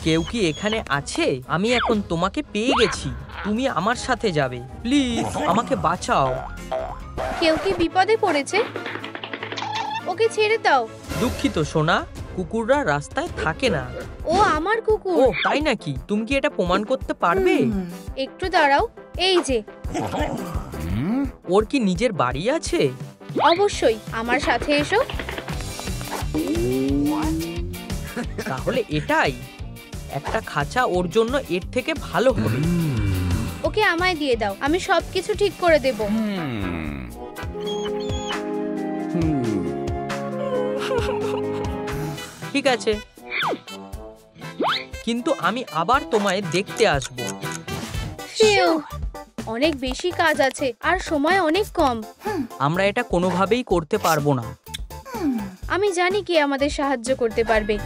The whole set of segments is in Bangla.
কেউ কি এখানে আছে? আমি এখন তোমাকে পেয়ে গেছি, তুমি আমার সাথে যাবে। প্লিজ আমাকে বাঁচাও। কেউ কি বিপদে পড়েছে? ওকে ছেড়ে দাও। দুঃখিত সোনা, কুকুররা রাস্তায় থাকে না। ও আমার কুকুর। ও তাই নাকি? তুমি কি এটা প্রমাণ করতে পারবে? একটু দাঁড়াও, এই যে। ওর কি নিজের বাড়ি আছে? অবশ্যই, আমার সাথে এসো। তাহলে এটাই একটা খাঁচা ওর জন্য এর থেকে ভালো হবে। ওকে আমায় দিয়ে দাও, আমি সবকিছু ঠিক করে দেব। ঠিক আছে, কিন্তু আমি আবার তোমায় দেখতে আসব। অনেক বেশি কাজ আছে আর সময় অনেক কম। আমরা এটা কোনোভাবেই করতে পারবো না। আমি জানি কে আমাদের সাহায্য করতে পারবে।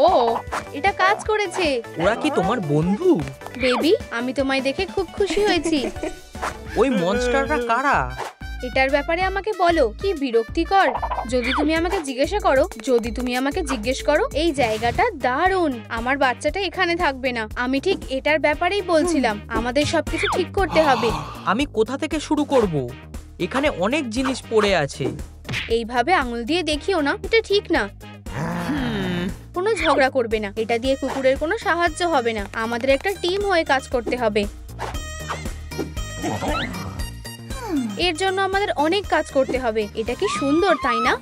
ও, এটা কাজ করেছে। ওরা কি তোমার বন্ধু? বেবি, আমি তোমায় দেখে খুব খুশি হয়েছি। ওই মনস্টাররা কারা? এটার ব্যাপারে আমাকে বলো। কি বিরক্তিকর। যদি তুমি আমাকে জিজ্ঞেস করো, এই জায়গাটা দারুণ। আমার বাচ্চাটা এখানে থাকবে না। আমি ঠিক এটার ব্যাপারেই বলছিলাম। আমাদের সবকিছু ঠিক করতে হবে। আমি কোথা থেকে শুরু করব? এখানে অনেক জিনিস পড়ে আছে। এইভাবে আঙুল দিয়ে দেখিও না, এটা ঠিক না। কোনো ঝগড়া করবে না। এটা দিয়ে কুকুরের কোনো সাহায্য হবে না। আমাদের একটা টিম হয়ে কাজ করতে হবে। এর জন্য আমাদের অনেক কাজ করতে হবে। এটা কি সুন্দর, তাই না?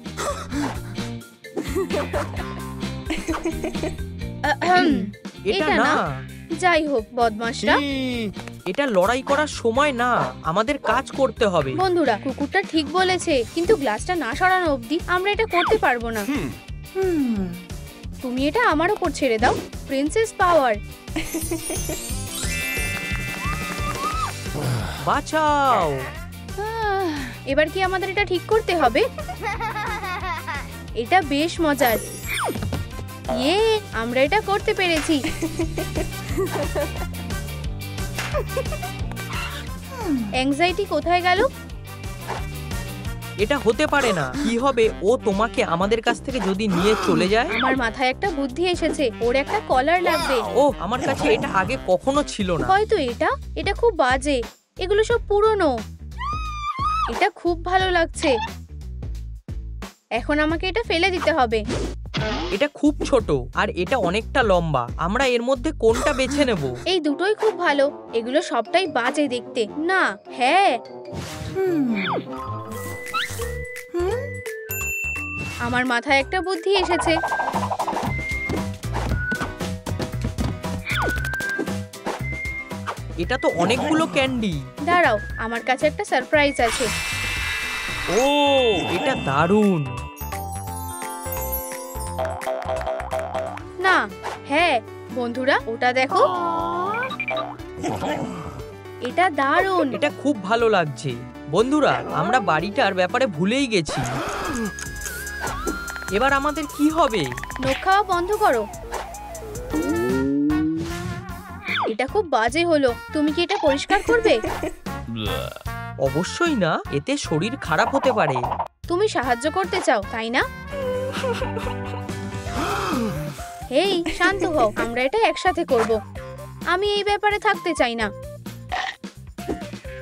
এটা না। যাই হোক, বদমাশরা, এটা লড়াই করার সময় না, আমাদের কাজ করতে হবে। বন্ধুরা, কুকুরটা ঠিক বলেছে, কিন্তু গ্লাসটা না সরানো অবধি আমরা এটা করতে পারবো না। তুমি এটা আমার উপর ছেড়ে দাও। প্রিন্সেস পাওয়ার। বাঁচাও। এবার কি আমাদের এটা ঠিক করতে হবে? এটা বেশ মজার। ইয়ে, আমরা এটা করতে পেরেছি। অ্যাংজাইটি কোথায় গেল? এটা হতে পারে না। কি হবে ও তোমাকে আমাদের কাছ থেকে যদি নিয়ে চলে যায়? আমার মাথায় একটা বুদ্ধি এসেছে। ওর একটা কলার লাগবে। ও, আমার কাছে এটা আগে কখনো ছিল না। হয়তো এটা খুব বাজে। এগুলো সব পুরনো। এটা খুব ভালো লাগছে। এখন আমাকে এটা ফেলে দিতে হবে। এটা খুব ছোট আর এটা অনেকটা লম্বা। আমরা এর মধ্যে কোনটা বেছে নেব? এই দুটোই খুব ভালো। এগুলো সবটাই বাজে দেখতে। না, হ্যাঁ, আমার মাথায় একটা বুদ্ধি এসেছে। এটা তো অনেকগুলো ক্যান্ডি। দাঁড়াও, আমার কাছে একটা সারপ্রাইজ আছে। ও, এটা দারুণ। না, হ্যাঁ, বন্ধুরা, ওটা দেখো। এটা দারুণ। এটা খুব ভালো লাগছে। বন্ধুরা, আমরা বাড়িটার ব্যাপারে ভুলেই গেছি। এবার আমাদের কি হবে? নখ খাওয়া বন্ধ করো। এটা খুব বাজে হলো। তুমি কি এটা পরিষ্কার করবে? অবশ্যই না, এতে শরীর খারাপ হতে পারে। তুমি সাহায্য করতে চাও, তাই না? হেই, শান্ত হও। আমরা এটা একসাথে করব। আমি এই ব্যাপারে থাকতে চাই না।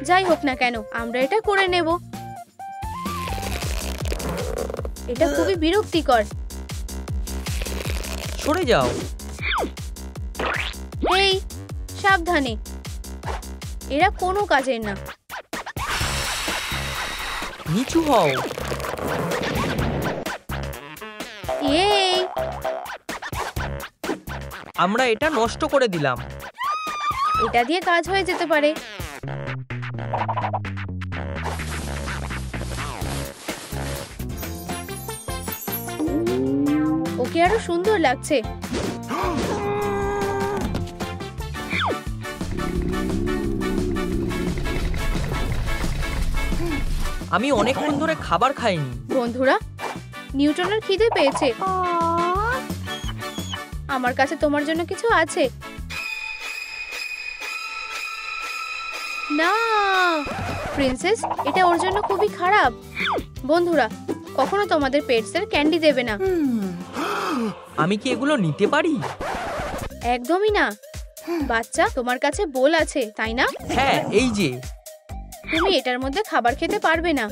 যাই হোক না কেন, আমরা এটা করে নেব। এটা খুবই বিরক্তিকর। সরে যাও। এই, সাবধানে। এরা কোনো কাজের না। নিচু হও। এই, আমরা এটা নষ্ট করে দিলাম। এটা দিয়ে কাজ হয়ে যেতে পারে। ওকে আরো সুন্দর লাগছে। আমি অনেকক্ষণ ধরে খাবার খাইনি। বন্ধুরা, নিউটনের খিদে পেয়েছে। আমার কাছে তোমার জন্য কিছু আছে। না, প্রিন্সেস, এটা ওর জন্য খুবই খারাপ। বন্ধুরা, কখনো তোমাদের পেটসের ক্যান্ডি দেবে না। আমি কি এগুলো নিতে পারি? একদমই না। বাচ্চা, তোমার কাছে বোল আছে তাই না? হ্যাঁ, এই যে। তুমি এটার মধ্যে খাবার খেতে পারবে না।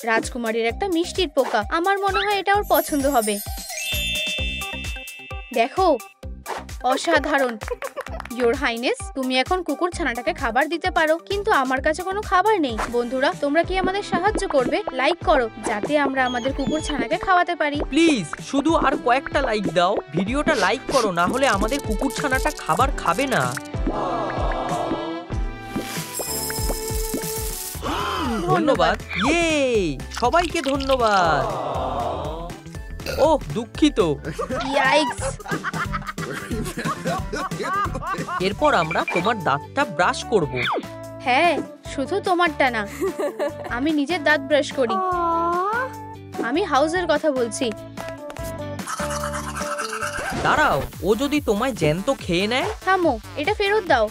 রাজকুমারীর একটা মিষ্টির পোকা, আমার মনে হয় এটা ওর পছন্দ হবে। দেখো, অসাধারণ। ইয়োর হাইনেস, তুমি এখন কুকুর ছানাটাকে খাবার দিতে পারো, কিন্তু আমার কাছে কোনো খাবার নেই। বন্ধুরা, তোমরা কি আমাদের সাহায্য করবে? লাইক করো যাতে আমরা আমাদের কুকুর ছানাকে খাওয়াতে পারি। প্লিজ শুধু আর কয়েকটা লাইক দাও। ভিডিওটা লাইক করো, না হলে আমাদের কুকুর ছানাটা খাবার খাবে না। ধন্যবাদ। ইয়ে, সবাইকে ধন্যবাদ। ওহ, দুঃখিত। ইয়াইক্স! এরপর আমরা তোমার দাঁতটা ব্রাশ করব। হ্যাঁ, শুধু তোমারটা না, আমি নিজের দাঁত ব্রাশ করি। আমি হাউসের কথা বলছি। দাঁড়াও, ও যদি তোমায় জ্যান্ত খেয়ে নেয়? থামো, এটা ফেরত দাও।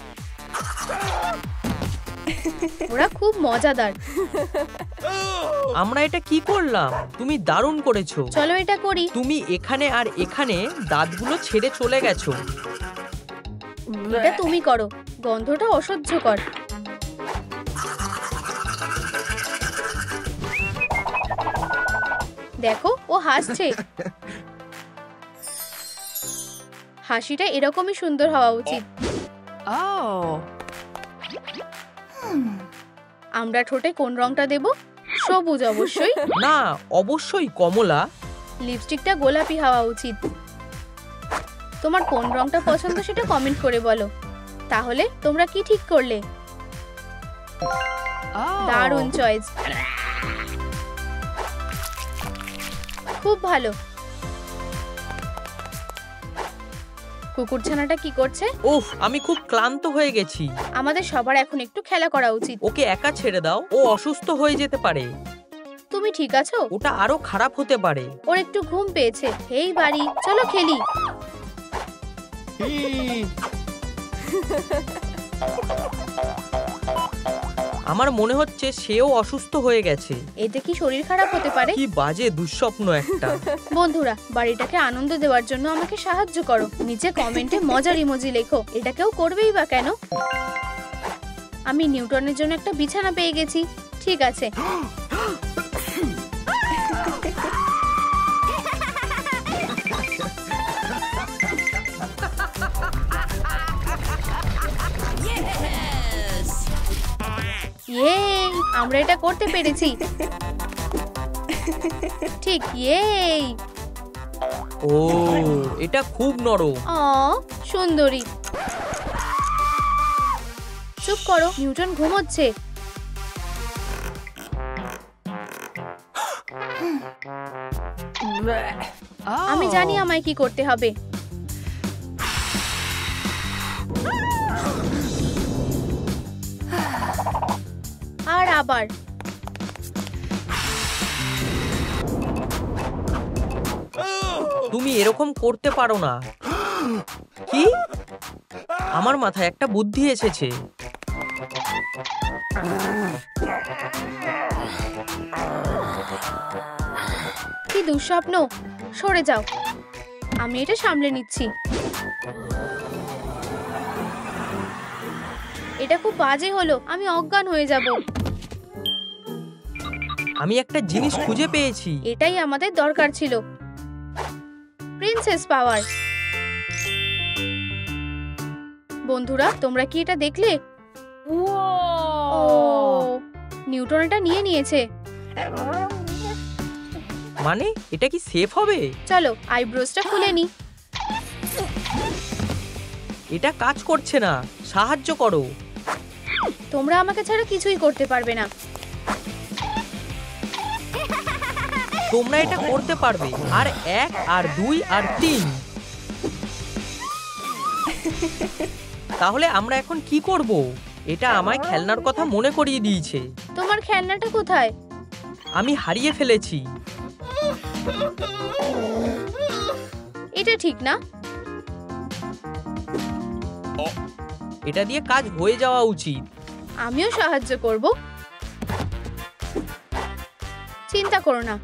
ওরা খুব মজাদার। আমরা এটা কি করলাম? তুমি দারুণ করেছো। চলো এটা করি। তুমি এখানে আর এখানে দাঁতগুলো ছেড়ে চলে গেছো। এটা তুমি করো, গন্ধটা অসহ্যকর। দেখো, ও হাসছে। হাসিটা এরকমই সুন্দর হওয়া উচিত। আমরা ঠোঁটে কোন রংটা দেব? সবুজ অবশ্যই। না, অবশ্যই কমলা। লিপস্টিকটা গোলাপি হওয়া উচিত। তোমার কোন রংটা পছন্দ সেটা কমেন্ট করে বলো। তাহলে তোমরা কি ঠিক করলে? দারুণ চয়েস, খুব ভালো। কুকুরছানাটা কি করছে? ওহ, আমি খুব ক্লান্ত হয়ে গেছি। আমাদের সবার এখন একটু খেলা করা উচিত। ওকে একা ছেড়ে দাও, ও অসুস্থ হয়ে যেতে পারে। তুমি ঠিক আছো? ওটা আরো খারাপ হতে পারে। ওর একটু ঘুম পেয়েছে। হেই বাড়ি, চলো খেলি। আমার মনে হচ্ছে সেও অসুস্থ হয়ে গেছে। এতে কি শরীর খারাপ হতে পারে? কি বাজে দুঃস্বপ্ন একটা। বন্ধুরা, বাড়িটাকে আনন্দ দেওয়ার জন্য আমাকে সাহায্য করো। নিচে কমেন্টে মজার ইমোজি লেখো। এটা কেউ করবেই বা কেন? আমি নিউটনের জন্য একটা বিছানা পেয়ে গেছি। ঠিক আছে। ইয়ে, আমরা এটা করতে পেরেছি। ঠিক, ইয়ে। ও, এটা খুব নরম। সুন্দরী। চুপ করো, নিউটন ঘুমোচ্ছে। আমি জানি আমায় কি করতে হবে। আর আবার। তুমি এরকম করতে পারো না। কি? আমার মাথায় একটা বুদ্ধি এসেছে। কি দুঃস্বপ্ন! সরে যাও, আমি এটা সামলে নিচ্ছি। এটা খুব বাজে হলো, আমি অজ্ঞান হয়ে যাব। আমি একটা জিনিস খুঁজে পেয়েছি। এটাই আমাদের দরকার ছিল, প্রিন্সেস পাওয়ার। বন্ধুরা, তোমরা কি এটা দেখলে? ও, নিউটন এটা নিয়ে নিয়েছে। মানে এটা কি সেফ হবে? চলো আইব্রোসটা খুলে নি। এটা কাজ করছে না, সাহায্য করো। তোমরা আমাকে ছাড়া কিছুই করতে পারবে না। তোমরা এটা করতে পারবে। আর 1 আর 2 আর 3। তাহলে আমরা এখন কি করব? এটা আমায় খেলনার কথা মনে করিয়ে দিয়েছে। তোমার খেলনাটা কোথায়? আমি হারিয়ে ফেলেছি। এটা ঠিক না। এটা দিয়ে কাজ হয়ে যাওয়া উচিত। আমিও সাহায্য করব। চিন্তা করো না।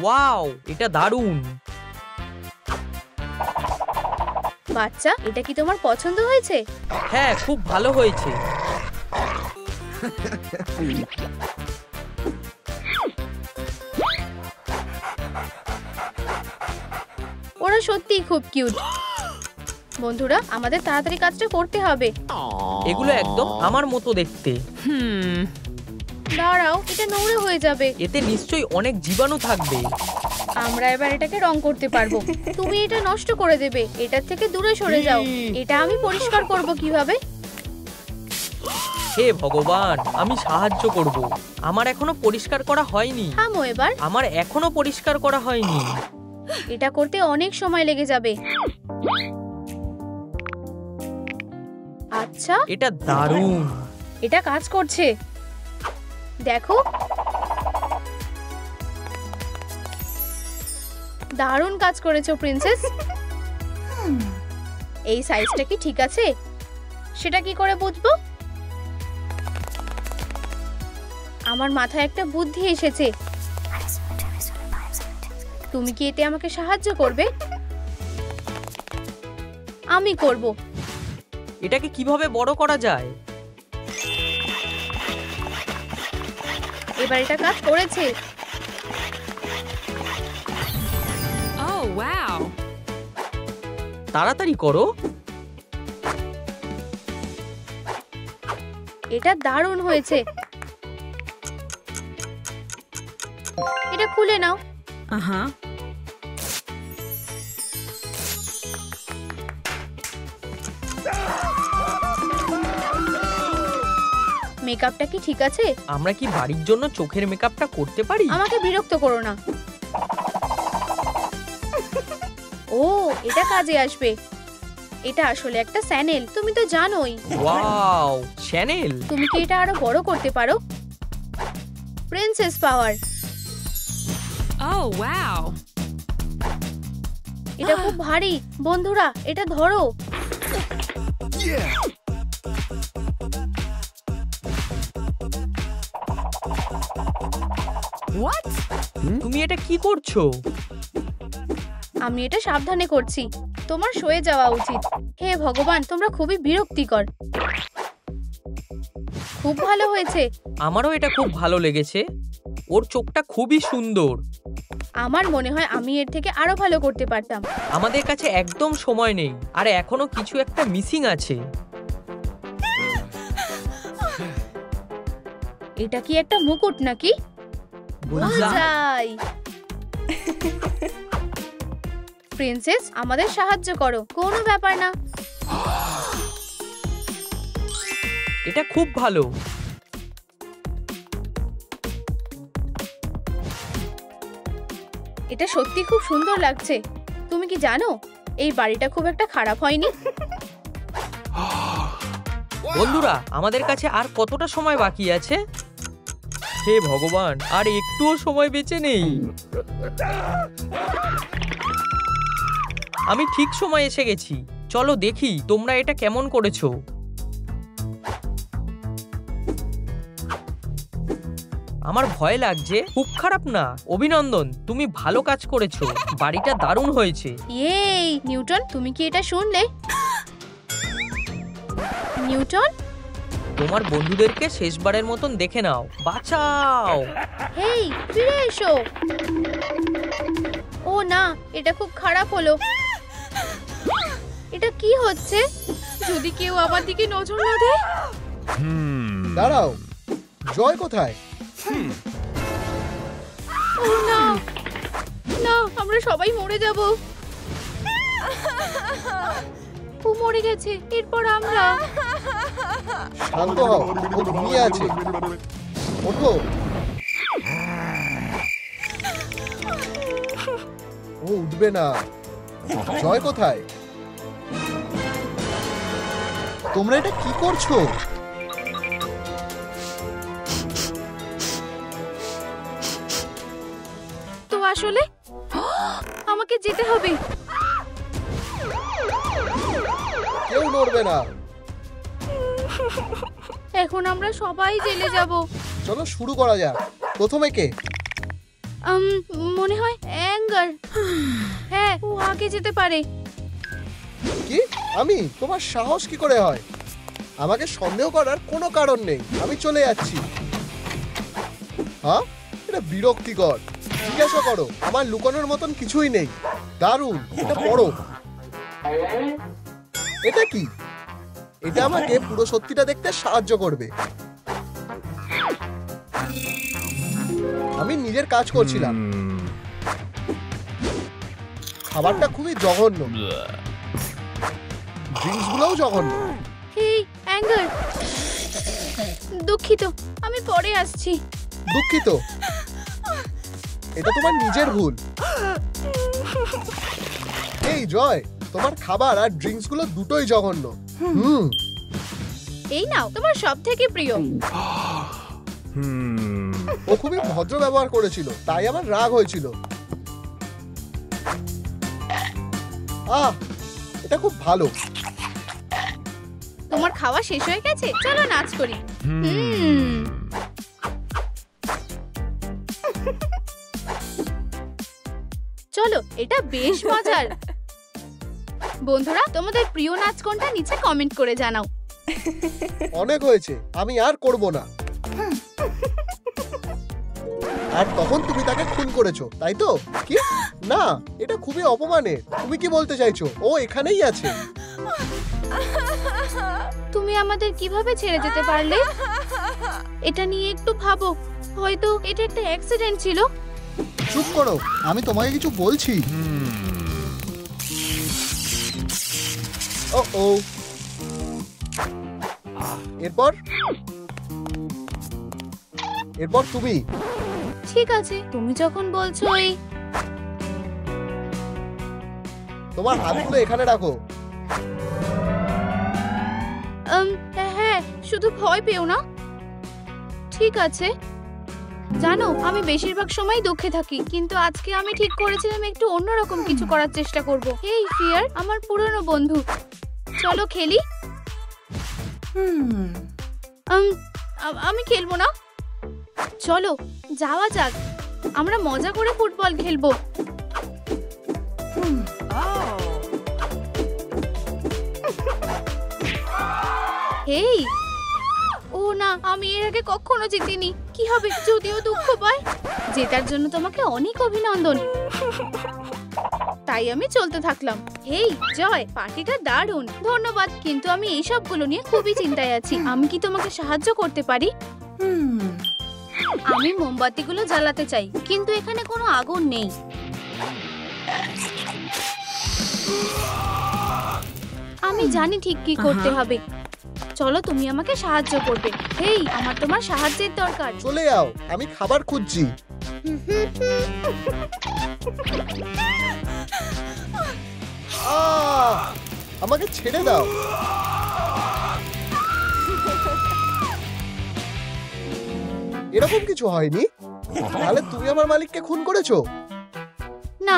ওয়াও, এটা দারুণ। বাচ্চা, এটা কি তোমার পছন্দ হয়েছে? হ্যাঁ, খুব ভালো হয়েছে। ওরা সত্যিই খুব কিউট। বন্ধুরা, আমাদের তাড়াতাড়ি কাজটা করতে হবে। এগুলো একদম আমার মতো দেখতে। দাঁড়াও, এটা নোংরা হয়ে যাবে। এতে নিশ্চয়ই অনেক জীবাণু থাকবে। আমরা এবার এটাকে রং করতে পারবো। তুমি এটা নষ্ট করে দেবে। এটার থেকে দূরে সরে যাও। এটা আমি পরিষ্কার করব কিভাবে? হে ভগবান, আমি সাহায্য করব। আমার এখনো পরিষ্কার করা হয়নি। থামো এবার। আমার এখনো পরিষ্কার করা হয়নি। এটা করতে অনেক সময় লেগে যাবে। আচ্ছা, এটা দারুণ। এটা কাজ করছে। দেখো, দারুণ কাজ করেছো প্রিন্সেস। এই সাইজটা কি ঠিক আছে? সেটা কি করে বুঝবো? আমার মাথায় একটা বুদ্ধি এসেছে। তুমি কি এতে আমাকে সাহায্য করবে? আমি করব। এটাকে কিভাবে বড় করা যায়? এবার এটা কাজ করেছে। Oh, wow. তাড়াতাড়ি করো। এটা দারুণ হয়েছে। এটা খুলে নাও। Uh-huh. মেকআপটা কি ঠিক আছে? আমরা কি বাড়ির জন্য চোখের মেকআপটা করতে পারি? আমাকে বিরক্ত করো না। ও, এটা কাজে আসবে। এটা আসলে একটা স্যানেল, তুমি তো জানোই। Wow, channel. তুমি কি এটা আরো বড় করতে পারো? প্রিন্সেস পাওয়ার। Oh, wow. এটা খুব ভারী। বন্ধুরা, এটা ধরো। What? তুমি এটা কি করছো? আমি এটা সাবধানে করছি। তোমার সয়ে যাওয়া উচিত। হে ভগবান, তোমরা খুবই বিরক্তিকর। খুব ভালো হয়েছে। আমারও এটা খুব ভালো লেগেছে। ওর চোখটা খুবই সুন্দর। আমার মনে হয় আমি এর থেকে আরো ভালো করতে পারতাম। আমাদের কাছে একদম সময় নেই, আর এখনো কিছু একটা মিসিং আছে। এটা কি একটা মুকুট নাকি? বুঝলাম। যাই। প্রিন্সেস, আমাদের সাহায্য করো। কোনো ব্যাপার না। এটা খুব ভালো। এটা সত্যি খুব সুন্দর লাগছে। তুমি কি জানো, এই বাড়িটা খুব একটা খারাপ হয়নি। বন্ধুরা, আমাদের কাছে আর কতটা সময় বাকি আছে? হে ভগবান, আর একটুও সময় বেঁচে নেই। আমি ঠিক সময় এসে গেছি। চলো দেখি তোমরা এটা কেমন করেছো। আমার ভয় লাগছে। খুব খারাপ না। অভিনন্দন, তুমি ভালো কাজ করেছো। বাড়িটা দারুণ হয়েছে। এই নিউটন, তুমি কি এটা শুনলে? নিউটন, তোমার বন্ধুদেরকে শেষবারের মতন দেখে নাও। বাঁচাও। হেই, ফিরে এসো। ও না, এটা খুব খারাপ হলো। এটা কি হচ্ছে? যদি কেউ আমার দিকে নজর না দেয়। দাঁড়াও, জয় কোথায়? ও না, না, আমরা সবাই মরে যাব। ও মরে গেছে, এরপর আমরা। শান্ত হও, ও ঘুমিয়ে আছে। ওঠো। ও উঠবে না। জয় কোথায়? তোমরা এটা কি করছো? তো আসলে আমাকে যেতে হবে। নড়বে না। এখন আমরা সবাই জেলে যাব। চলো শুরু করা যাক। প্রথমে কে? মনে হয় অ্যাঙ্গার। হ্যাঁ, ও আগে যেতে পারে। কি? আমি? তোমার সাহস কি করে হয়? আমাকে সন্দেহ করার কোনো কারণ নেই। আমি চলে যাচ্ছি। হ্যাঁ, এটা বিরক্তিকর। জিজ্ঞাসা করো, আমার লুকানোর মতন কিছুই নেই। দারুণ, এটা পড়ো। এটা কি? এটা আমাকে পুরো সত্যিটা দেখতে সাহায্য করবে। আমি নিজের কাজ করছিলাম। খাবারটা খুবই জঘন্য, ড্রিঙ্কসগুলোও জঘন্য। হেই অ্যাঙ্গার, দুঃখিত, আমি পরে আসছি। দুঃখিত, এটা তোমার নিজের ভুল। এই জয়, তোমার খাবার আর ড্রিঙ্কস গুলো দুটোই জঘন্য। এই নাও তোমার সবথেকে প্রিয়। ও খুবই ভদ্র ব্যবহার করেছিল, তাই আমার রাগ হয়েছিল। এটা খুব ভালো। তোমার খাওয়া শেষ হয়ে গেছে, চলো নাচ করি। চলো, এটা বেশ মজার। বন্ধুরা, তোমাদের প্রিয় নাচ কোনটা নিচে কমেন্ট করে জানাও। অনেক হয়েছে, আমি আর করব না। আর তখন তুমি তাকে খুন করেছো, তাই তো? কি না, এটা খুবই অপমানের। তুমি কি বলতে চাইছো? ও এখানেই আছে। তুমি আমাদের কিভাবে ছেড়ে যেতে পারলে? এটা নিয়ে একটু ভাবো। হয়তো এটা একটা অ্যাক্সিডেন্ট ছিল। চুপ করো, আমি তোমাকে কিছু বলছি। ও এরপর তুমি। ঠিক আছে, তুমি যখন বলছো। তোমার হাতগুলো এখানে রাখো। হ্যাঁ, শুধু ভয় পেও না। ঠিক আছে। জানো, আমি বেশিরভাগ সময় দুঃখে থাকি, কিন্তু আজকে আমি ঠিক করেছিলাম একটু অন্যরকম কিছু করার চেষ্টা করব। এই ফিয়ার আমার পুরনো বন্ধু, চলো খেলি। আমি খেলবো না। চলো যাওয়া যাক, আমরা মজা করে ফুটবল খেলবো। হেই, ও না, আমি এর আগে কখনো জিতিনি। কি হবে যদিও দুঃখ পায়? জেতার জন্য তোমাকে অনেক অভিনন্দন। তাই আমি চলতে থাকলাম। হেই জয়, পার্টিটা দারুণ। ধন্যবাদ, কিন্তু আমি এই সবগুলো নিয়ে খুবই চিন্তায় আছি। আমি কি তোমাকে সাহায্য করতে পারি? আমি মোমবাতিগুলো জ্বালাতে চাই, কিন্তু এখানে কোনো আগুন নেই। আমি জানি ঠিক কি করতে হবে। চলো, তুমি আমাকে সাহায্য করবে। হেই, আমার তোমার সাহায্যের দরকার। চলে যাও, আমি খাবার খুঁজছি। আমাকে ছেড়ে দাও। এরকম কিছু হয়নি। তাহলে তুমি আমার মালিককে খুন করেছো? না,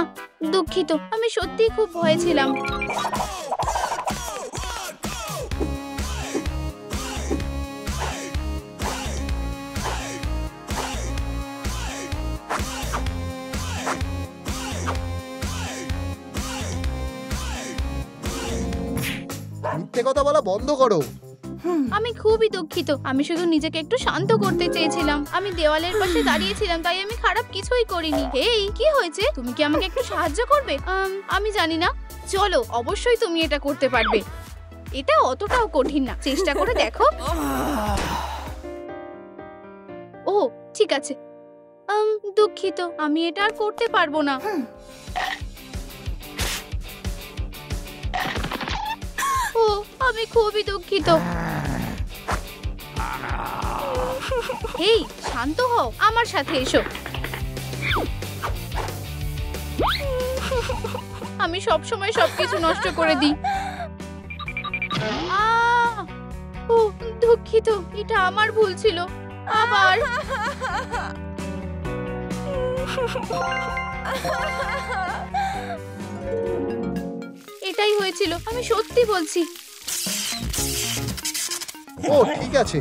দুঃখিত, আমি সত্যিই খুব ভয়ে ছিলাম। মিথ্যে কথা বলা বন্ধ করো। আমি খুবই দুঃখিত, আমি শুধু নিজেকে একটু শান্ত করতে চেয়েছিলাম। আমি দেওয়ালের পাশে দাঁড়িয়েছিলাম, তাই আমি খারাপ কিছুই করিনি। হেই, কি হয়েছে? তুমি কি আমাকে একটু সাহায্য করবে? আমি জানি না। চলো, অবশ্যই তুমি এটা করতে পারবে। এটা অতটাও কঠিন না, চেষ্টা করে দেখো। ও ঠিক আছে। দুঃখিত, আমি এটা আর করতে পারবো না। ও, আমি খুবই দুঃখিত। হেই, শান্ত হও, আমার সাথে এসো। আমি সব সময় সবকিছু নষ্ট করে দিই। ও দুঃখিত, এটা আমার ভুল ছিল। আবার এটাই হয়েছিল, আমি সত্যি বলছি। ও ঠিক আছে।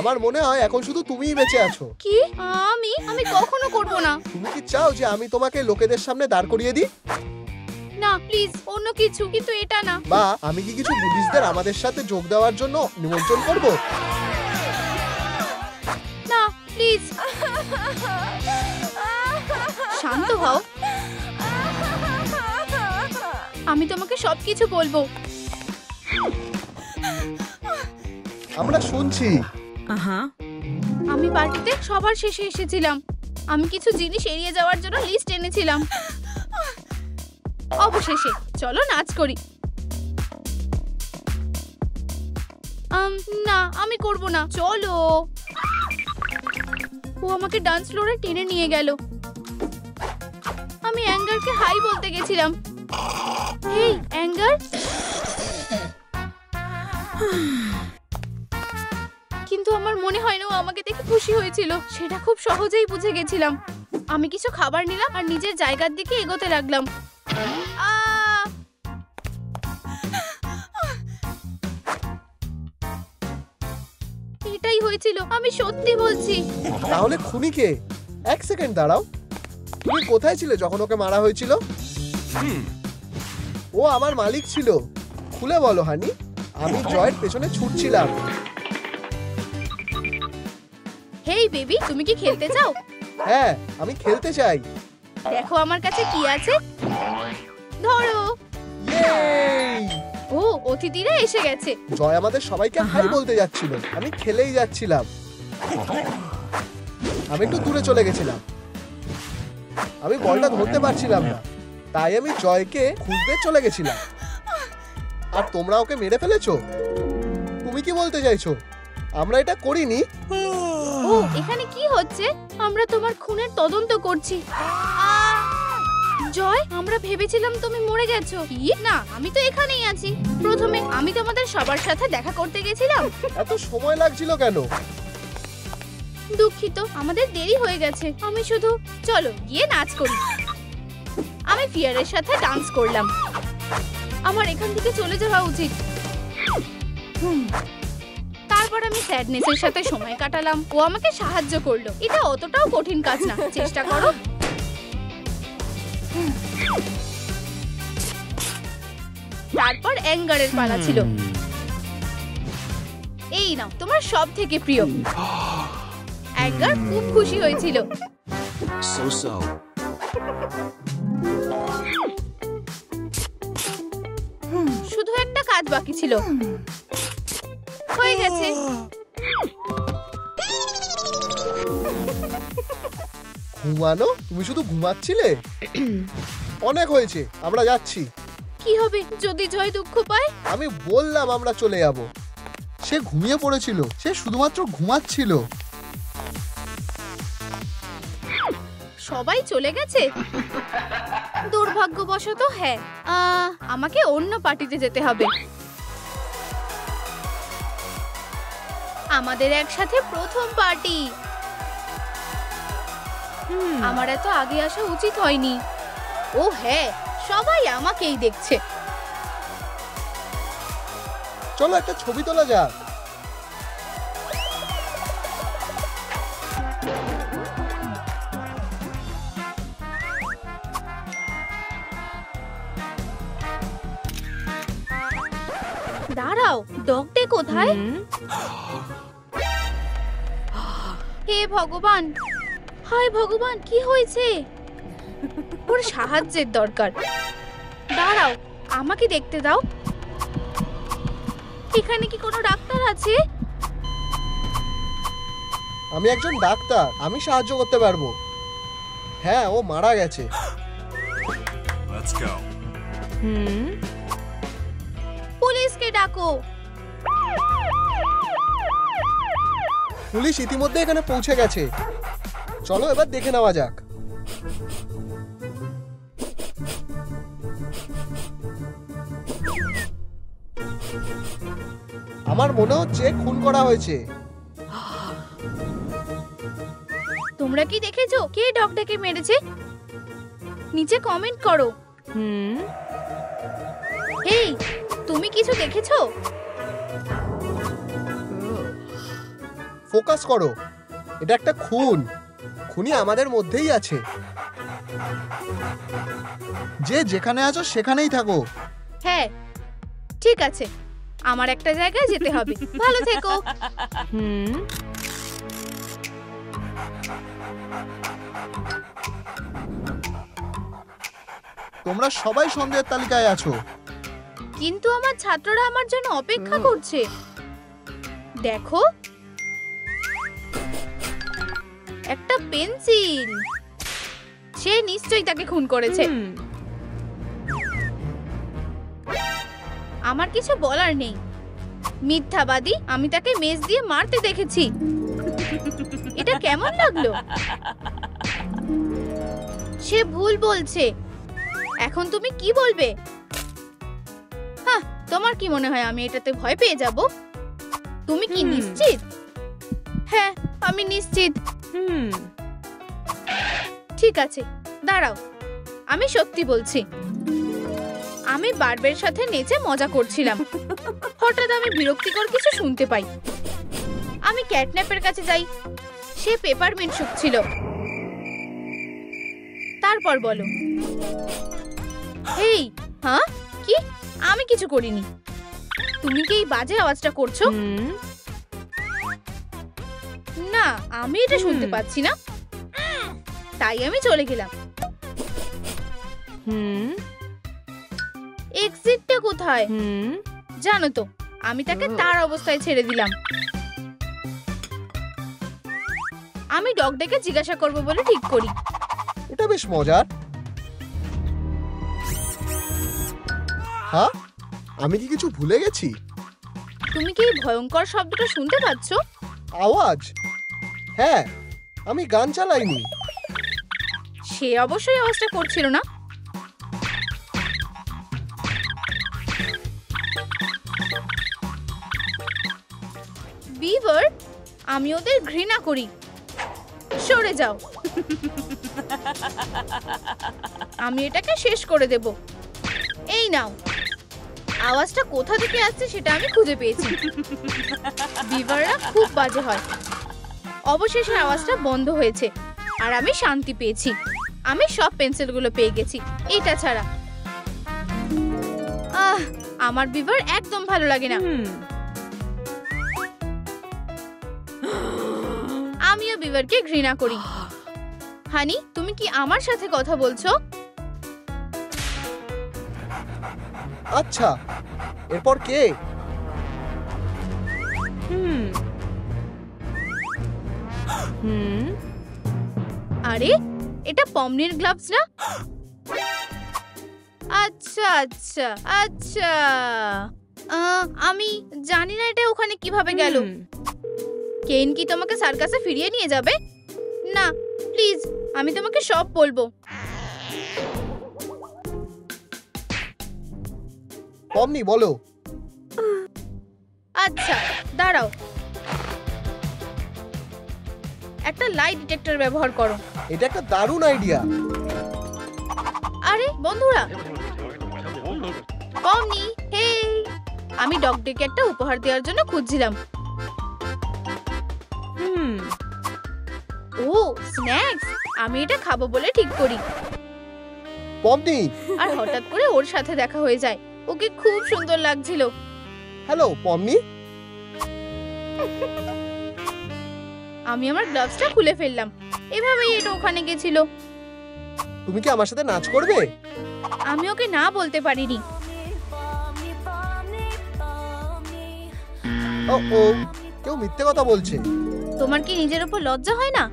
আমার মনে হয় এখন শুধু তুমিই বেঁচে আছো। কি? আমি কখনো করব না। তুমি কি চাও যে আমি তোমাকে লোকেদের সামনে দাঁড় করিয়ে দিই? না প্লিজ, অন্য কিছু, কিন্তু এটা না। বা আমি কি কিছু পুলিশদের আমাদের সাথে যোগ দেওয়ার জন্য নিমন্ত্রণ করব? না প্লিজ, শান্ত হও। আমি তোমাকে সবকিছু বলবো। আমরা শুনছি। Uh-huh. আমি পার্টিতে সবার শেষে এসেছিলাম। আমি কিছু জিনিস এড়িয়ে যাওয়ার জন্য লিস্ট এনেছিলাম। অবশেষে চলো নাচ করি। না আমি করব না, চলো। ও আমাকে ডান্স ফ্লোরে টেনে নিয়ে গেল। আমি অ্যাঙ্গারকে হাই বলতে গেছিলাম। হেই অ্যাঙ্গার। কিন্তু আমার মনে হয় না ও আমাকে দেখে খুশি হয়েছিল। সেটা খুব সহজেই বুঝে গেছিলাম। আমি কিছু খাবার নিলাম আর নিজের জায়গার দিকে এগোতে লাগলাম। এটাই হয়েছিল, আমি সত্যি বলছি। তাহলে খুনি কে? এক সেকেন্ড দাঁড়াও, তুমি কোথায় ছিলে যখন ওকে মারা হয়েছিল? ও আমার মালিক ছিল। খুলে বলো হানি। আমি জয়ের পেছনে ছুটছিলাম। হেই বেবি, তুমি কি খেলতে চাও? হ্যাঁ আমি খেলতে চাই। দেখো আমার কাছে কি আছে, ধরো। ইয়েই! ও, অতিথিরা এসে গেছে। জয় আমাদের সবাইকে হাই বলতে যাচ্ছিল। আমি খেলেই যাচ্ছিলাম। আমি একটু দূরে চলে গেছিলাম। আমি বলটা ধরতে পারছিলাম না, তাই আমি জয়কে খুঁজতে চলে গেছিলাম। আর তোমরা ওকে মেরে ফেলেছো? তুমি কি বলতে চাইছো আমরা এটা করিনি? ও, এখানে কি হচ্ছে? আমরা তোমার খুনের তদন্ত করছি। জয়, আমরা ভেবেছিলাম তুমি মরে গেছো। কি না, আমি তো এখানেই আছি। প্রথমে আমি তোমাদের সবার সাথে দেখা করতে গেছিলাম। এত সময় লাগছিল কেন? দুঃখিত, আমাদের দেরি হয়ে গেছে। আমি শুধু চলো গিয়ে নাচ করি। আমি ফিয়ারের সাথে ডান্স করলাম। আমার এখান থেকে চলে যাওয়া উচিত। তারপর আমি স্যাডনেসের সাথে সময় কাটালাম। ও আমাকে সাহায্য করলো। এটা অতটাও কঠিন কাজ না, চেষ্টা করো। তারপর অ্যাঙ্গারের পালা ছিল। এই নাও তোমার সব থেকে প্রিয়। অ্যাঙ্গার খুব খুশি হয়েছিল। So. শুধু একটা কাজ বাকি ছিল। হয়ে গেছে। ঘুমানো? তুমি শুধু ঘুমাচ্ছিলে? অনেক হয়েছে, আমরা যাচ্ছি। কি হবে যদি জয় দুঃখ পায়? আমি বললাম আমরা চলে যাব। সে ঘুমিয়ে পড়েছিল, সে শুধুমাত্র ঘুমাচ্ছিল। সবাই চলে গেছে? দুর্ভাগ্যবশত হ্যাঁ। আমাকে অন্য পার্টিতে যেতে হবে। আমাদের একসাথে প্রথম পার্টি। আমার এত আগে আসা উচিত হয়নি। ও হ্যাঁ, সবাই আমাকেই দেখছে। চলো একটা ছবি তোলা যাক। দাঁড়াও, ডগটে কোথায়? হে ভগবান, হায় ভগবান, কি হয়েছে? ওর সাহায্যের দরকার। দাঁড়াও, আমাকে দেখতে দাও। এখানে কি কোনো ডাক্তার আছে? আমি একজন ডাক্তার, আমি সাহায্য করতে পারবো। হ্যাঁ, ও মারা গেছে। Let's go. পুলিশকে ডাকো। পুলিশ ইতিমধ্যে এখানে পৌঁছে গেছে। চলো এবার দেখে নেওয়া যাক। আমার মনে হচ্ছে খুন করা হয়েছে। তোমরা কি দেখেছো কে ডগটাকে মেরেছে? নিচে কমেন্ট করো। হেই, তুমি কিছু দেখেছো? ফোকাস করো, এটা একটা খুন। খুনি আমাদের মধ্যেই আছে। যে যেখানে আছো সেখানেই থাকো। হ্যাঁ, ঠিক আছে, আমার একটা জায়গায় যেতে হবে। ভালো থেকো। Hmm. তোমরা সবাই সন্দেহের তালিকায় আছো। কিন্তু আমার ছাত্ররা আমার জন্য অপেক্ষা করছে। দেখো, একটা পেন্সিল। সে নিশ্চয়ই তাকে খুন করেছে। Hmm. আমার কিছু বলার নেই। মিথ্যাবাদী, আমি তাকে মেজ দিয়ে মারতে দেখেছি। এটা কেমন লাগলো? সে ভুল বলছে। এখন তুমি কি বলবে? হ্যাঁ, তোমার কি মনে হয় আমি এটাতে ভয় পেয়ে যাব? তুমি কি নিশ্চিত? হ্যাঁ, আমি নিশ্চিত। Hmm. ঠিক আছে, দাঁড়াও, আমি সত্যি বলছি। আমি বারবের সাথে নেচে মজা করছিলাম। হঠাৎ আমি বিরক্তিকর কিছু শুনতে পাই। আমি ক্যাটন্যাপের কাছে যাই। সে পেপারমিন্ট শুকছিল। তারপর বলো। হেই, হ্যাঁ, কি? আমি কিছু করিনি। তুমি কি এই বাজে আওয়াজটা করছো? Hmm. না, আমি এটা শুনতে পাচ্ছি না। তাই আমি চলে গেলাম। Hmm. এক্সিটটা কোথায়? Hmm. জানো তো, আমি তাকে তার অবস্থায় ছেড়ে দিলাম। আমি ডগ ডেকে জিজ্ঞাসা করব বলে ঠিক করি। এটা বেশ মজার। হ্যাঁ, আমি কি কিছু ভুলে গেছি? তুমি কি এই ভয়ঙ্কর শব্দটা শুনতে পাচ্ছ? আওয়াজ? হ্যাঁ, আমি গান চালাইনি। সে অবশ্যই আওয়াজটা করছিল না। বিভার, আমি ওদের ঘৃণা করি। সরে যাও। আমি এটাকে শেষ করে দেব। এই নাও। আওয়াজটা কোথা থেকে আসছে সেটা আমি খুঁজে পেয়েছি। বিভাররা খুব বাজে হয়। অবশেষে আওয়াজটা বন্ধ হয়েছে আর আমি শান্তি পেয়েছি। আমি সব পেন্সিলগুলো পেয়ে গেছি, এটা ছাড়া। আমার বিভার একদম ভালো লাগে না। Hmm. আমিও বিভারকে ঘৃণা করি। হানি, তুমি কি আমার সাথে কথা বলছো? আচ্ছা, এরপর কে? Hmm. Hmm. আরে, এটা পমনির গ্লাভস না? আচ্ছা আচ্ছা আচ্ছা, আমি জানি না এটা ওখানে কিভাবে গেল। Hmm. কেন কি তোমাকে সার্কাসে ফিরিয়ে নিয়ে যাবে? না, প্লিজ, আমি তোমাকে সব বলবো। পমনি, বলো। আচ্ছা, দাঁড়াও। একটা লাই ডিটেক্টর ব্যবহার করো। এটা একটা দারুণ আইডিয়া। আরে বন্ধুরা, পমনি, হেই, আমি ডগ ডেকে একটা উপহার দেওয়ার জন্য খুঁজছিলাম। Hmm. ও, স্ন্যাক্স। আমি এটা খাবো বলে ঠিক করি। পমনি, আর হঠাৎ করে ওর সাথে দেখা হয়ে যায়। ওকে খুব সুন্দর লাগছিল। হ্যালো পমনি। আমি আমার গ্লাভসটা খুলে ফেললাম। এভাবেই এটা ওখানে গেছিল। তুমি কি আমার সাথে নাচ করবে? আমি ওকে না বলতে পারিনি। ও ও, কেউ মিথ্যে কথা বলছে। তোমার কি নিজের উপর লজ্জা হয় না?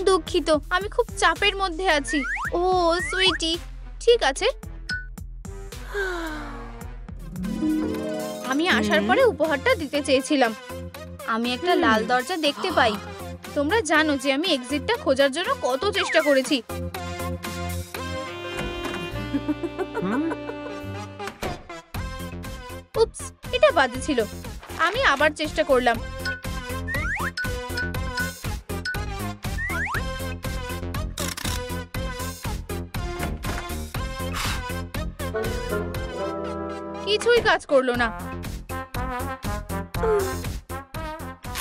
দুঃখিত, আমি খুব চাপের মধ্যে আছি। ও সুইটি, ঠিক আছে। আমি আসার পরে উপহারটা দিতে চেয়েছিলাম। আমি একটা লাল দরজা দেখতে পাই। তোমরা জানো যে আমি এক্সিটটা খোঁজার জন্য কত চেষ্টা করেছি। উপস, এটা বাজে ছিল। আমি আবার চেষ্টা করলাম। কিছুই কাজ করলো না।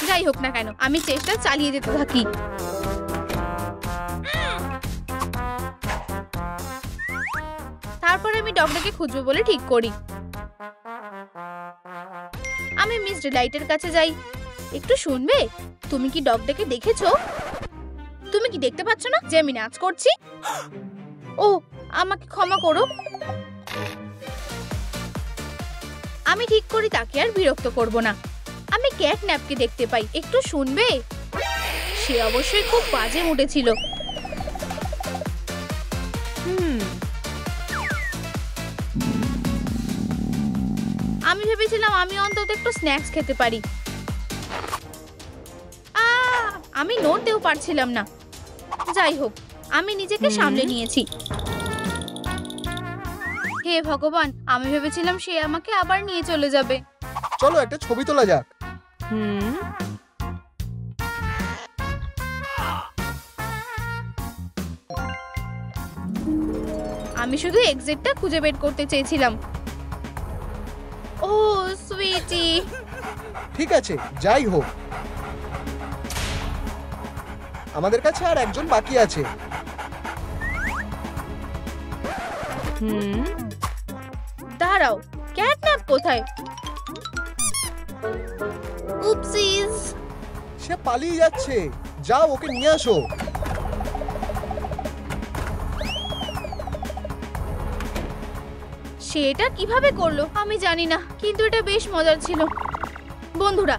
যাই হোক না কেন, আমি চেষ্টা চালিয়ে যেতে থাকি। তারপর আমি ডগটাকে খুঁজবো বলে ঠিক করি। আমি মিস ডিলাইটের কাছে যাই। একটু শুনবে? তুমি কি ডগটাকে দেখেছো? তুমি কি দেখতে পাচ্ছ না যে আমি নাচ করছি? ও, আমাকে ক্ষমা করো। আমি ঠিক করি তাকে আর বিরক্ত করব না। আমি ক্যাটন্যাপকে দেখতে পাই। একটু শুনবে? সে অবশ্যই খুব বাজে মুডে ছিল। আমি ভেবেছিলাম আমি অন্তত একটু স্ন্যাক্স খেতে পারি। আমি নড়তেও পারছিলাম না। যাই হোক, আমি নিজেকে সামলে নিয়েছি। হে ভগবান, আমি ভেবেছিলাম সে আমাকে আবার নিয়ে চলে যাবে। চলো একটা ছবি তোলা যাক। আমি শুধু এক্সিটটা খুঁজে বের করতে চেয়েছিলাম। ও সুইটি। ঠিক আছে, যাই হোক, আমাদের কাছে আর একজন বাকি আছে। দাঁড়াও, ক্যাটন্যাপ কোথায়? উপসিস। সে পালিয়ে যাচ্ছে। যাও ওকে নিয়ে আসো। সে এটা কিভাবে করলো আমি জানি না, কিন্তু এটা বেশ মজার ছিল। বন্ধুরা,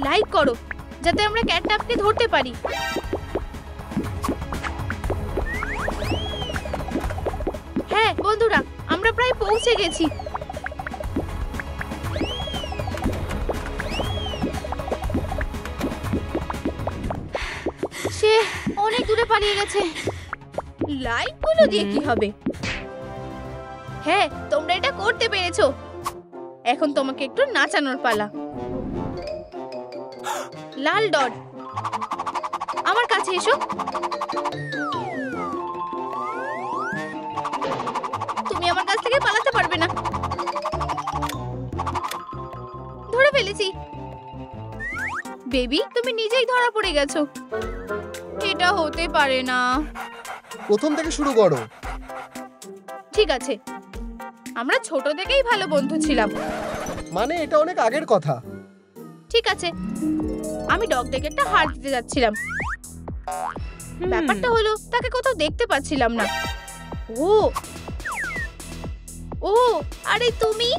লাইক করো যাতে আমরা ক্যাটন্যাপকে ধরতে পারি। হ্যাঁ বন্ধুরা, আমরা প্রায় পৌঁছে গেছি। সে অনেক দূরে পালিয়ে গেছে। লাইটগুলো দিয়ে কি হবে? হ্যাঁ, তোমরা এটা করতে পেরেছো। এখন তোমাকে একটু নাচানোর পালা। লাল ডট, আমার কাছে এসো। তুমি আমার কাছ থেকে পালাতে পারবে না। ধরে ফেলেছি। বেবি, তুমি নিজেই ধরা পড়ে গেছো। এটা হতে পারে না। প্রথম থেকে শুরু করো। ঠিক আছে, আমরা ছোট থেকেই ভালো বন্ধু ছিলাম। মানে এটা অনেক আগের কথা। ঠিক আছে, আমি ডগ ডেকেরটা হার দিতে যাচ্ছিলাম। ব্যাপারটা হলো তাকে কোথাও দেখতে পাচ্ছিলাম না। ও ও, আরে তুমি।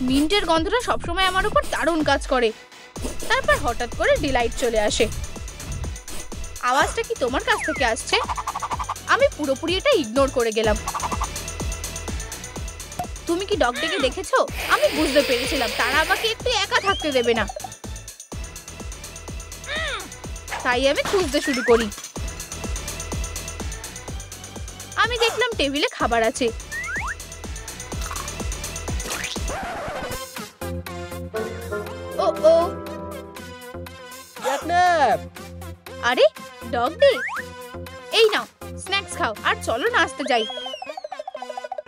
মিন্টের গন্ধটা সবসময় আমার উপর দারুণ কাজ করে। তারপর হঠাৎ করে ডিলাইট চলে আসে। আওয়াজটা কি তোমার কাছ থেকে আসছে? আমি পুরোপুরি এটা ইগনোর করে গেলাম। তুমি কি ডগ ডেকে দেখেছো? আমি বুঝতে পেরেছিলাম তারা আমাকে একটু একা থাকতে দেবে না, তাই আমি খুঁজতে শুরু করি। আমি দেখলাম টেবিলে খাবার আছে। ও ও, ক্যাটন্যাপ! আরে ডগ ডে, এই নাও স্ন্যাক্স খাও আর চলো নাচতে যাই।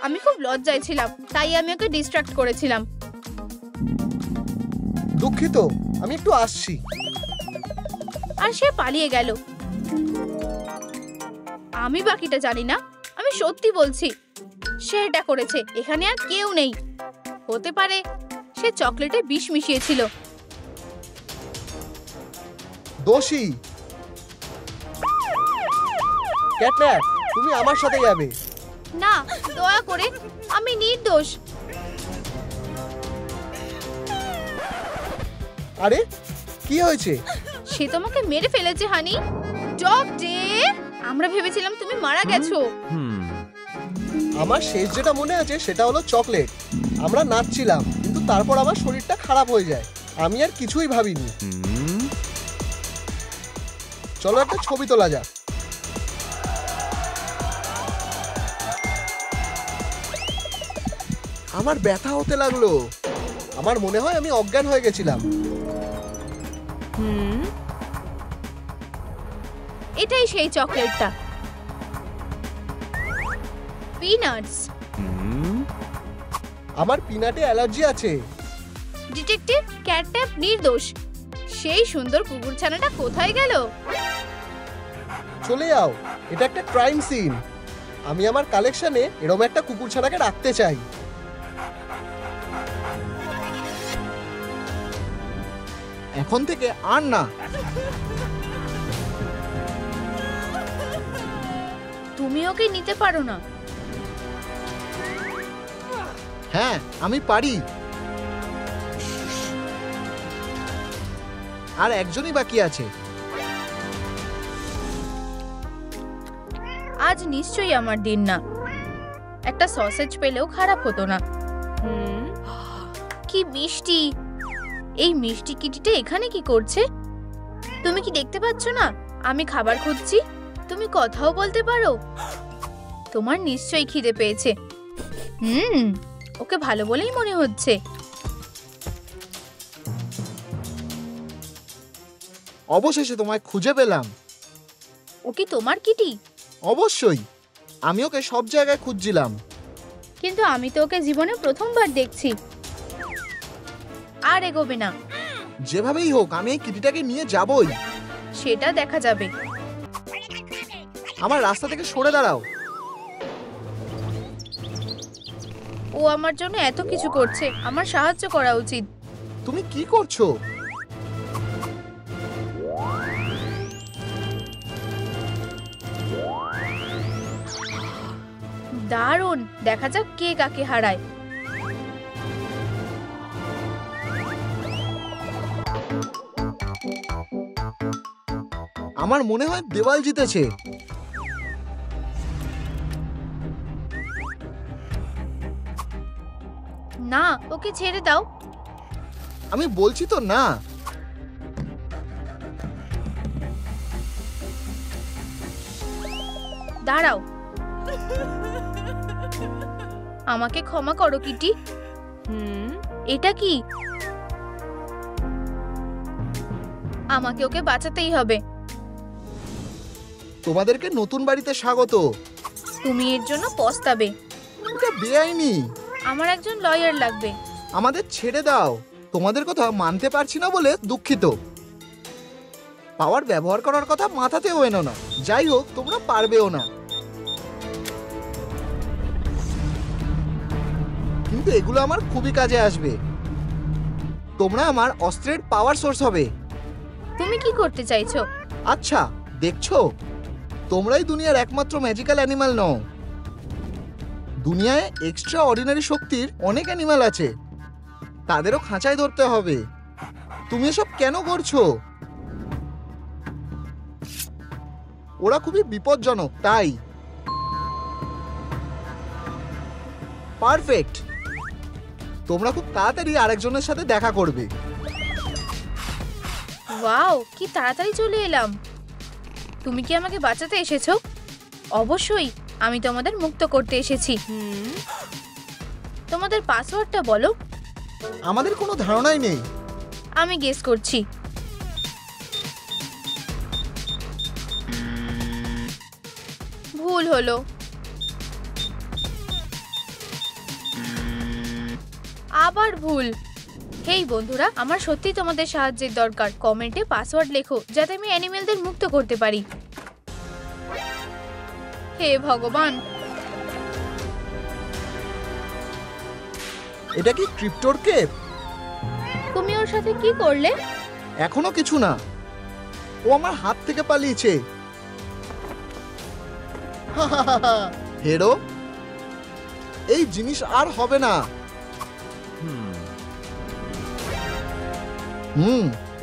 আমি খুব লজ্জায় ছিলাম, তাই আমি ওকে ডিস্ট্রাক্ট করেছিলাম। দুঃখিত, আমি একটু আসছি। আর সে পালিয়ে গেল। আমি বাকিটা জানি না, আমি সত্যি বলছি সে এটা করেছে। এখানে আর কেউ নেই। হতে পারে সে চকলেটে বিষ মিশিয়েছিল। দোষী ক্যাটন্যাপ, তুমি আমার সাথে যাবে। না, দয়া করে, আমি নির্দোষ। আরে কি হয়েছে? সে তোমাকে মেরে ফেলেছে হানি। ডগ ডে, আমরা ভেবেছিলাম তুমি মারা গেছো। আমার শেষ যেটা মনে আছে সেটা হলো চকলেট। আমরা নাচছিলাম, কিন্তু তারপর আমার শরীরটা খারাপ হয়ে যায়। আমি আর কিছুই ভাবিনি। চলো একটা ছবি তোলা যাক। আমার ব্যথা হতে লাগলো। আমার মনে হয় আমি অজ্ঞান হয়ে গেছিলাম। এটাই সেই চকলেটটা। পিনাটস। আমার পিনাটে অ্যালার্জি আছে। ডিটেকটিভ ক্যাটন্যাপ নির্দোষ। সেই সুন্দর কুকুরছানাটা কোথায় গেল? চলে যাও, এটা একটা ক্রাইম সিন। আমি আমার কালেকশনে এরকম একটা কুকুরছানাকে রাখতে চাই। এখন থেকে আর না। তুমি ওকে নিতে পারো না। হ্যাঁ, আমি পারি। আর একজনই বাকি আছে। আজ নিশ্চয়ই আমার দিন না। একটা সসেজ পেলেও খারাপ হতো না। হুম কি মিষ্টি! এই মিষ্টি কিটিটা এখানে কি করছে? তুমি কি দেখতে পাচ্ছ না আমি খাবার খুঁজছি? তুমি কথাও বলতে পারো। তোমার নিশ্চয়ই খিদে পেয়েছে। ওকে ভালো বলেই মনে হচ্ছে। অবশেষে তোমায় খুঁজে পেলাম। ও কি তোমার কিটি? অবশ্যই, আমি ওকে সব জায়গায় খুঁজছিলাম। কিন্তু আমি তো ওকে জীবনে প্রথমবার দেখছি। আর এগোবে না। যেভাবেই হোক আমি এই কিটিটাকে নিয়ে যাবই। সেটা দেখা যাবে। আমার রাস্তা থেকে সরে দাঁড়াও। ও আমার জন্য এত কিছু করছে, আমার সাহায্য করা উচিত। তুমি কি করছো? দারুণ! দেখা যাক কে কাকে হারায়। আমার মনে হয় দেওয়াল জিতেছে। না, ওকে ছেড়ে দাও। আমি বলছি তো না। দাঁড়াও। আমাকে ক্ষমা করো কিটি। হুম এটা কি? আমাকে ওকে বাঁচাতেই হবে। তোমাদেরকে নতুন বাড়িতে স্বাগত। তুমি এর জন্য পস্তাবে। এটা বেআইনি। আমার একজন লয়ার লাগবে। আমাদের ছেড়ে দাও। তোমাদের কথা মানতে পারছি না বলে দুঃখিত। পাওয়ার ব্যবহার করার কথা মাথাতেও এনো না। যাই হোক, তোমরা পারবেও না। কিন্তু এগুলো আমার খুবই কাজে আসবে। তোমরা আমার অস্ত্রের পাওয়ার সোর্স হবে। তুমি কি করতে চাইছো? আচ্ছা, দেখছো, তোমরাই দুনিয়ার একমাত্র ম্যাজিক্যাল অ্যানিমাল নও। দুনিয়ায় এক্সট্রা অর্ডিনারি শক্তির অনেক অ্যানিমাল আছে। তাদেরও খাঁচায় ধরতে হবে। তুমি এসব কেন করছো? ওরা খুবই বিপজ্জনক, তাই। পারফেক্ট। তোমরা খুব তাড়াতাড়ি আরেকজনের সাথে দেখা করবে। ওয়াও, কি তাড়াতাড়ি চলে এলাম। তুমি কি আমাকে বাঁচাতে এসেছো? অবশ্যই, আমি তোমাদের মুক্ত করতে এসেছি। হুম তোমাদের পাসওয়ার্ডটা বলো। আমাদের কোনো ধারণাই নেই। আমি গেস করছি। ভুল হলো। আবার ভুল। হেই বন্ধুরা, আমার সত্যি তোমাদের সাহায্যের দরকার। কমেন্টে পাসওয়ার্ড লেখো যাতে আমি অ্যানিমেলদের মুক্ত করতে পারি। হে ভগবান! এটা কি ক্রিপ্টোর কেপ? তুমি ওর সাথে কি করলে? এখনো কিছু না। ও আমার হাত থেকে পালিয়েছে। হেরো, এই জিনিস আর হবে না।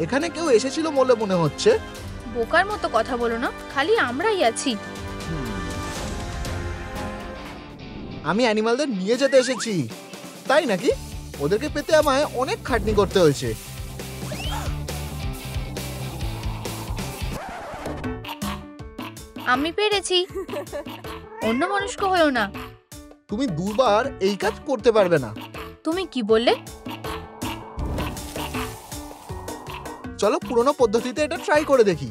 এখানে কেউ এসেছিল বলে মনে হচ্ছে। বোকার মতো কথা বলো না, খালি আমরাই আছি। আমি অ্যানিমালদের নিয়ে যেতে এসেছি। তাই নাকি? ওদেরকে পেতে আমায় অনেক খাটনি করতে হয়েছে। আমি পেরেছি। অন্যমনস্ক হয়েও না। তুমি দুবার এই কাজ করতে পারবে না। তুমি কি বললে? চলো পুরনো পদ্ধতিতে এটা ট্রাই করে দেখি।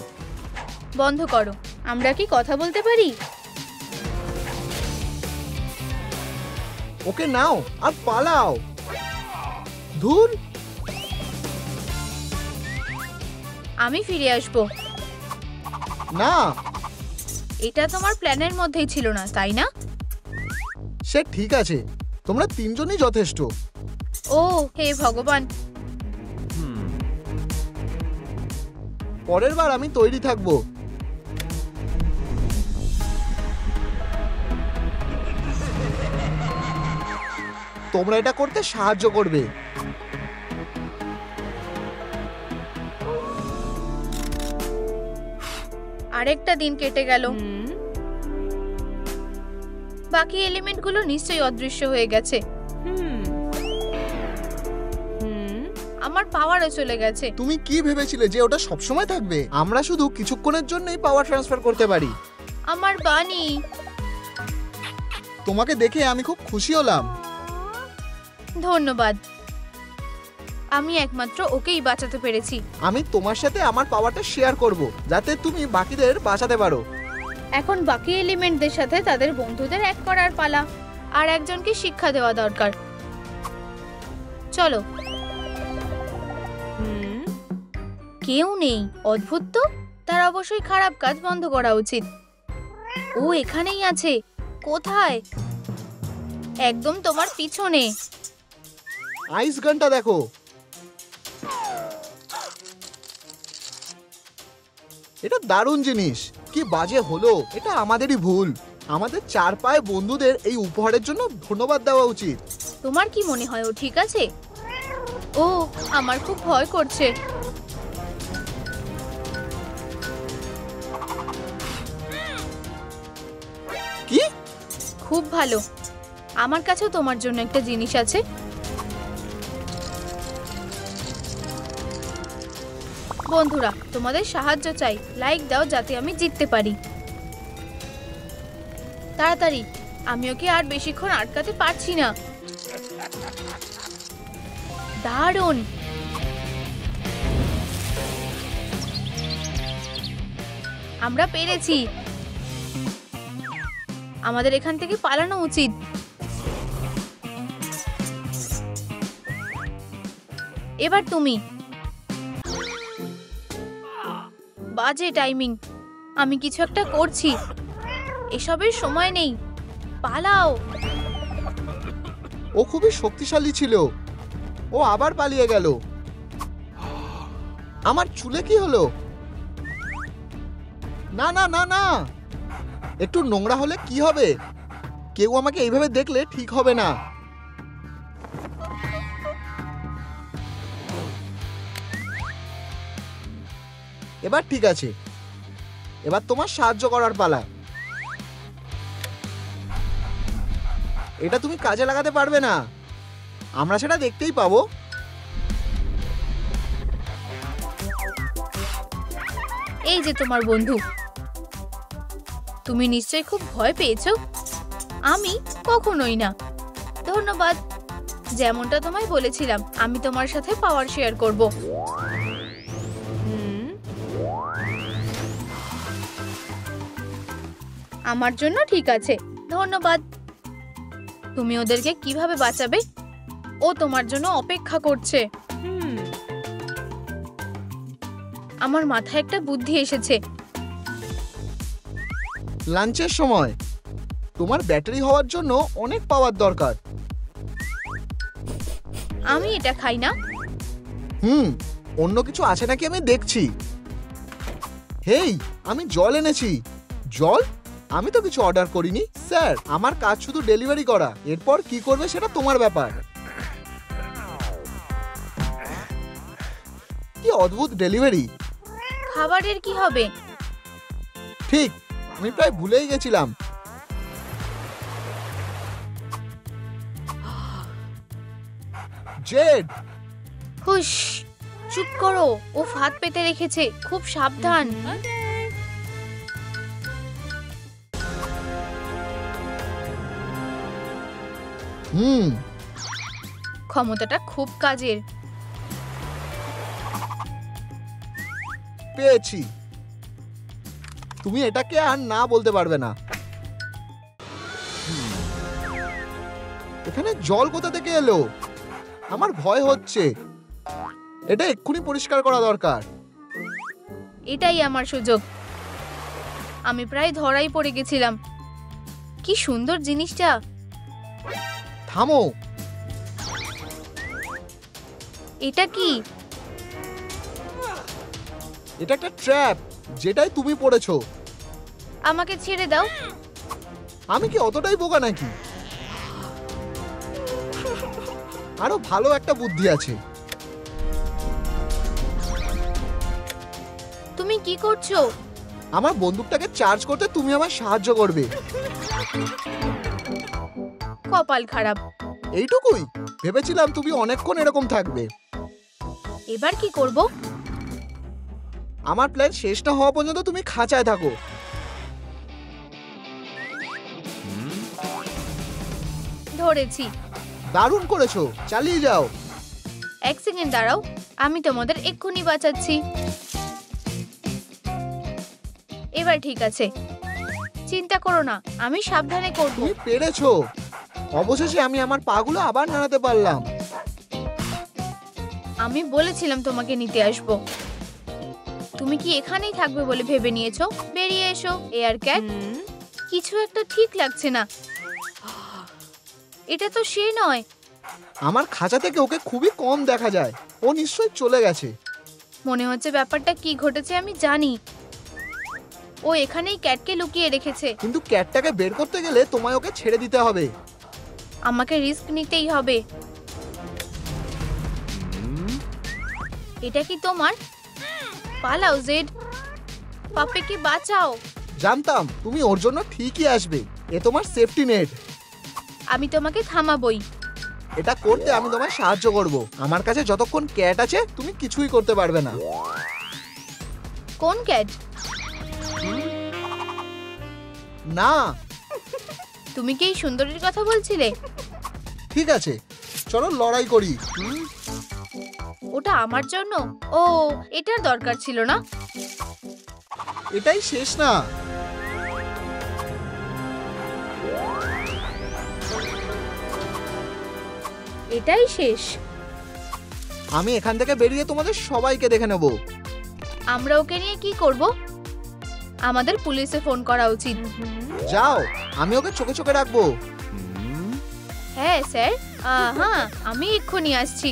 বন্ধ করো। আমরা কি কথা বলতে পারি? ওকে নাও আর পালাও। ধুর, আমি ফিরে আসবো। না এটা তোমার প্ল্যানের মধ্যেই ছিল না, তাই না? সে ঠিক আছে, তোমরা তিনজনই যথেষ্ট। ও হে ভগবান। পরের বার আমি তৈরি থাকবো। তোমরা এটা করতে সাহায্য করবে। আরেকটা দিন কেটে গেল। হুম বাকি এলিমেন্টগুলো নিশ্চয়ই অদৃশ্য হয়ে গেছে। হুম হুম আমার পাওয়ারও চলে গেছে। তুমি কি ভেবেছিলে যে ওটা সবসময় থাকবে? আমরা শুধু কিছুক্ষণের জন্যই পাওয়ার ট্রান্সফার করতে পারি। আমার বানি। তোমাকে দেখে আমি খুব খুশি হলাম। ধন্যবাদ। আমি একমাত্র ওকেই বাঁচাতে পেরেছি। আমি তোমার সাথে আমার পাওয়ারটা শেয়ার করব, যাতে তুমি বাকিদের বাঁচাতে পারো। এখন বাকি এলিমেন্টদের সাথে তাদের বন্ধুদের এক করার পালা। আর একজনকে শিক্ষা দেওয়া দরকার। চলো। হুম কেউ নেই, অদ্ভুত তো। তার অবশ্যই খারাপ কাজ বন্ধ করা উচিত। ও এখানেই আছে। কোথায়? একদম তোমার পিছনে। আইস গানটা দেখো। এটা দারুণ জিনিস। কি বাজে হলো, এটা আমাদেরই ভুল। আমাদের চার পায়ে বন্ধুদের এই উপহারের জন্য ধন্যবাদ দেওয়া উচিত। তোমার কি মনে হয় ও ঠিক আছে? ও আমার খুব ভয় করছে। কি? খুব ভালো। আমার কাছেও তোমার জন্য একটা জিনিস আছে। বন্ধুরা, তোমাদের সাহায্য চাই। লাইক দাও যাতে আমি জিততে পারি। তাড়াতাড়ি, আমি ওকে আর বেশিক্ষণ আটকাতে পারছি না। দারুণ। আমরা পেরেছি। আমাদের এখান থেকে পালানো উচিত। এবার তুমি। বাজে টাইমিং। আমি কিছু একটা করছি। এসবের সময় নেই। পালাও। ও খুবই শক্তিশালী ছিল। ও আবার পালিয়ে গেল। আমার চুলে কি হলো? না না না না, একটু নোংরা হলে কি হবে? কেউ আমাকে এইভাবে দেখলে ঠিক হবে না। এবার ঠিক আছে। এবার তোমার সাহায্য করার পালা। এটা তুমি কাজে লাগাতে পারবে না। আমরা সেটা দেখতেই পাবো। এই যে তোমার বন্ধু। তুমি নিশ্চয়ই খুব ভয় পেয়েছো। আমি কখনোই না। ধন্যবাদ। যেমনটা তোমায় বলেছিলাম, আমি তোমার সাথে পাওয়ার শেয়ার করব। হুম আমার জন্য ঠিক আছে। ধন্যবাদ। তুমি ওদেরকে কিভাবে বাঁচাবে? ও তোমার জন্য অপেক্ষা করছে। হুম আমার মাথায় একটা বুদ্ধি এসেছে। লাঞ্চের সময় তোমার ব্যাটারি হওয়ার জন্য অনেক পাওয়ার দরকার। আমি এটা খাই না। অন্য কিছু আছে নাকি আমি দেখছি। হেই, আমি জল এনেছি। জল? আমি তো কিছু অর্ডার করিনি স্যার। আমার কাজ শুধু ডেলিভারি করা। এরপর কি করবে সেটা তোমার ব্যাপার। কি অদ্ভুত ডেলিভারি। খাবারের কি হবে? ঠিক, আমি প্রায় ভুলেই গেছিলাম। জেড, হুশ, চুপ করো। ও ফাঁদ পেতে রেখেছে। খুব সাবধান। ক্ষমতাটা খুব কাজের। পেয়েছি। তুমি এটাকে আর না বলতে পারবে না। এখানে জল কোথা থেকে এলো? আমার ভয় হচ্ছে। এটা এক্ষুনি পরিষ্কার করা দরকার। এটাই আমার সুযোগ। আমি প্রায় ধরাই পড়ে গেছিলাম। কি সুন্দর জিনিসটা। থামো। এটা কি? এটা একটা ট্র্যাপ, যেটাই তুমি পড়েছো। আমাকে ছেড়ে দাও। আমি কি অতটাই বোকা নাকি? আরো ভালো একটা বুদ্ধি আছে। তুমি কি করছো? আমার বন্দুকটাকে চার্জ করতে তুমি আমার সাহায্য করবে। কপাল খারাপ। এইটুকুই? ভেবেছিলাম তুমি অনেকক্ষণ এরকম থাকবে। এবার কি করব? আমার প্ল্যান শেষ না হওয়া পর্যন্ত তুমি খাঁচায় থাকো। ধরেছি। দারুণ করেছো, চালিয়ে যাও। এক সেকেন্ড দাঁড়াও, আমি তোমাদের এক্ষুনি বাঁচাচ্ছি। এবার ঠিক আছে, চিন্তা করো না, আমি সাবধানে করব। তুমি পেরেছো। অবশেষে আমি আমার পাগুলো আবার নাড়াতে পারলাম। আমি বলেছিলাম তোমাকে নিতে আসব। তুমি কি এখানেই থাকবে বলে ভেবে নিয়েছো? বেরিয়ে এসো এয়ার ক্যাট। হুম, কিছু একটা ঠিক লাগছে না। এটা তো সে নয়। আমার খাঁচা থেকে ওকে খুবই কম দেখা যায়। ও নিশ্চয়ই চলে গেছে। মনে হচ্ছে ব্যাপারটা কি ঘটেছে আমি জানি। ও এখানেই ক্যাটকে লুকিয়ে রেখেছে। কিন্তু ক্যাটটাকে বের করতে গেলে তোমায় ওকে ছেড়ে দিতে হবে। আমাকে রিস্ক নিতেই হবে। এটা কি তোমার? পালাও জেড, পাপ্পিকে বাঁচাও। জানতাম তুমি ওর জন্য ঠিকই আসবে। এ তোমার সেফটি নেট। আমি তোমাকে থামাবই। এটা করতে আমি তোমায় সাহায্য করব। আমার কাছে যতক্ষণ ক্যাট আছে তুমি কিছুই করতে পারবে না। কোন ক্যাট? না। তুমি কি এই সুন্দরীর কথা বলছিলে? ঠিক আছে, চলো লড়াই করি। ওটা আমার জন্য? ও, এটার দরকার ছিল না। এটাই শেষ না। এটাই শেষ। আমি এখান থেকে বেরিয়ে তোমাদের সবাইকে দেখে নেব। আমরা ওকে নিয়ে কি করব? আমাদের পুলিশে ফোন করা উচিত। যাও, আমি ওকে চোখে চোখে রাখবো। হ্যাঁ স্যার, হ্যাঁ আমি এক্ষুনি আসছি।